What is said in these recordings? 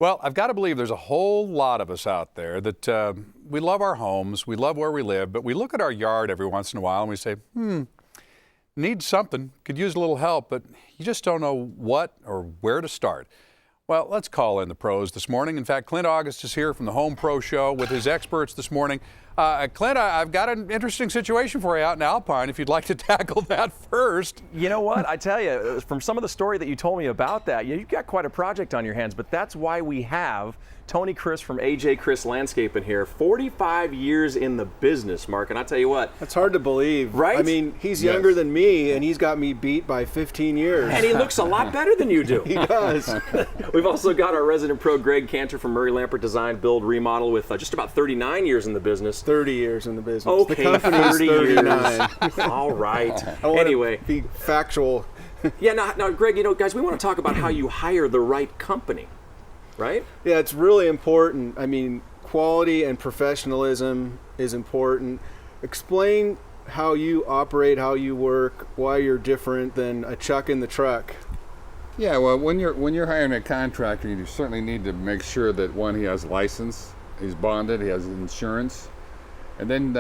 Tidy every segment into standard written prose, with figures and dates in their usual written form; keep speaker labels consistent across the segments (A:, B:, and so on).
A: Well, I've got to believe there's a whole lot of us out there that we love our homes, we love where we live, but we look at our yard every once in a while and we say, need something, could use a little help, but you just don't know what or where to start. Well, let's call in the pros this morning. In fact, Clint August is here from the Home Pro Show with his experts this morning. Clint, I've got an interesting situation for you out in Alpine, if you'd like to tackle that first.
B: You know what? I tell you, from some of the story that you told me about that, you've got quite a project on your hands, but that's why we have Tony Criss from AJ Criss Landscaping here. 45 years in the business, Mark, and I tell you what.
C: That's hard to believe.
B: Right?
C: I mean, he's younger than me, and he's got me beat by 15 years.
B: And he looks a lot better than you do.
C: He does.
B: We've also got our resident pro, Greg Cantor from Murray Lampert Design, Build, Remodel, with just about 39 years in the business.
C: 30 years in the business.
B: Okay,
C: the company's 39.
B: years. All right.
C: Anyway, be factual.
B: Yeah, now, Greg, guys, we want to talk about how you hire the right company, right?
C: Yeah, it's really important. I mean, quality and professionalism is important. Explain how you operate, how you work, why you're different than a chuck in the truck.
D: Yeah, well, when you're hiring a contractor, you certainly need to make sure that one, he has license, he's bonded, he has insurance, and then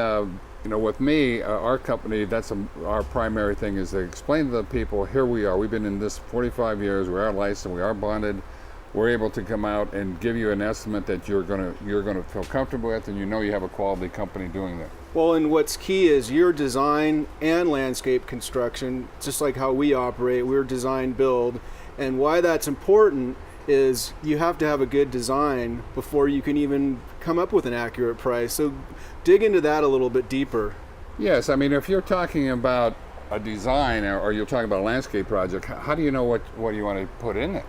D: with me, our company, that's our primary thing is to explain to the people, here we are, we've been in this 45 years, we are licensed, we are bonded, we're able to come out and give you an estimate that you're gonna feel comfortable with, and you have a quality company doing that.
C: Well, and what's key is your design and landscape construction, just like how we operate, we're design build, and why that's important is you have to have a good design before you can even come up with an accurate price. So dig into that a little bit deeper.
D: Yes, I mean, if you're talking about a design or you're talking about a landscape project, how do you know what you want to put in it?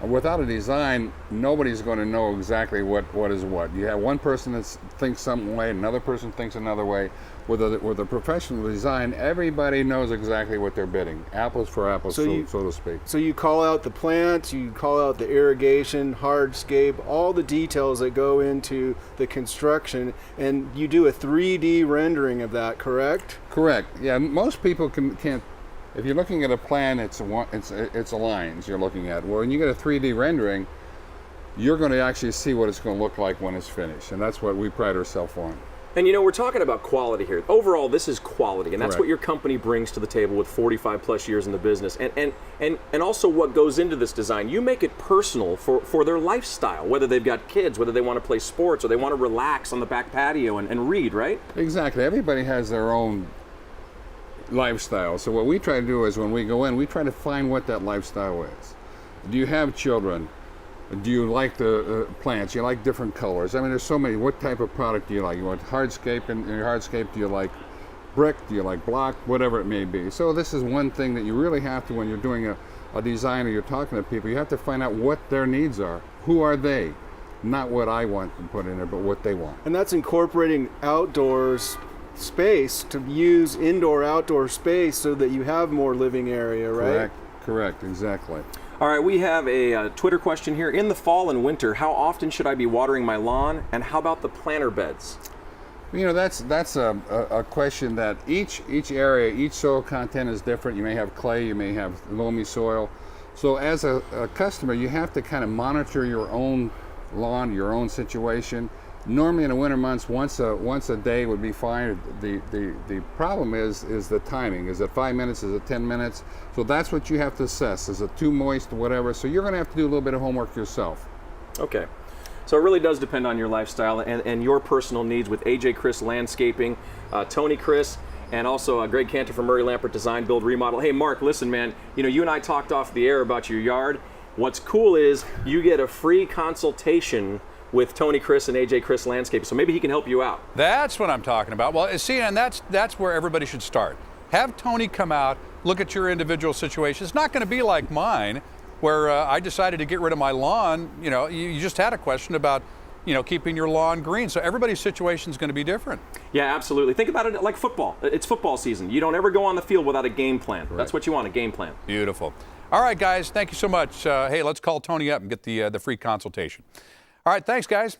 D: Without a design, nobody's going to know exactly what is what. You have one person that thinks some way, another person thinks another way. With a professional design, everybody knows exactly what they're bidding. Apples for apples, so to speak.
C: So you call out the plants, you call out the irrigation, hardscape, all the details that go into the construction, and you do a 3D rendering of that, correct?
D: Correct. Yeah, most people can't. If you're looking at a plan, it's a lines you're looking at. Well, when you get a 3D rendering, you're going to actually see what it's going to look like when it's finished, and that's what we pride ourselves on.
B: And we're talking about quality here. Overall, this is quality, and that's
D: Correct.
B: what your company brings to the table with 45 plus years in the business. And also what goes into this design. You make it personal for their lifestyle, whether they've got kids, whether they want to play sports, or they want to relax on the back patio and read, right?
D: Exactly. Everybody has their own lifestyle. So what we try to do is when we go in, we try to find what that lifestyle is. Do you have children? Do you like the plants? You like different colors? I mean, there's so many. What type of product do you like? You want hardscape in your hardscape? Do you like brick? Do you like block? Whatever it may be. So this is one thing that you really have to, when you're doing a design or you're talking to people, you have to find out what their needs are. Who are they? Not what I want to put in there, but what they want.
C: And that's incorporating outdoors space to use indoor-outdoor space so that you have more living area, right?
D: Correct, exactly.
B: All right, we have a Twitter question here. In the fall and winter, how often should I be watering my lawn, and how about the planter beds?
D: That's a question that each area, each soil content is different. You may have clay, you may have loamy soil. So as a customer, you have to kind of monitor your own lawn, your own situation. Normally in the winter months, once a day would be fine. The problem is the timing. Is it 5 minutes? Is it 10 minutes? So that's what you have to assess. Is it too moist or whatever? So you're going to have to do a little bit of homework yourself.
B: Okay. So it really does depend on your lifestyle and your personal needs with AJ Criss Landscaping, Tony Criss, and also Greg Cantor from Murray Lampert Design, Build, Remodel. Hey, Mark, listen, man, you and I talked off the air about your yard. What's cool is you get a free consultation with Tony Criss and AJ Criss Landscaping, so maybe he can help you out.
A: That's what I'm talking about. Well, see, and that's where everybody should start. Have Tony come out, look at your individual situation. It's not going to be like mine, where I decided to get rid of my lawn. You just had a question about, keeping your lawn green. So everybody's situation is going to be different.
B: Yeah, absolutely. Think about it like football. It's football season. You don't ever go on the field without a game plan.
D: Right.
B: That's what you want, a game plan.
A: Beautiful. All right, guys, thank you so much. Hey, let's call Tony up and get the free consultation. All right, thanks, guys.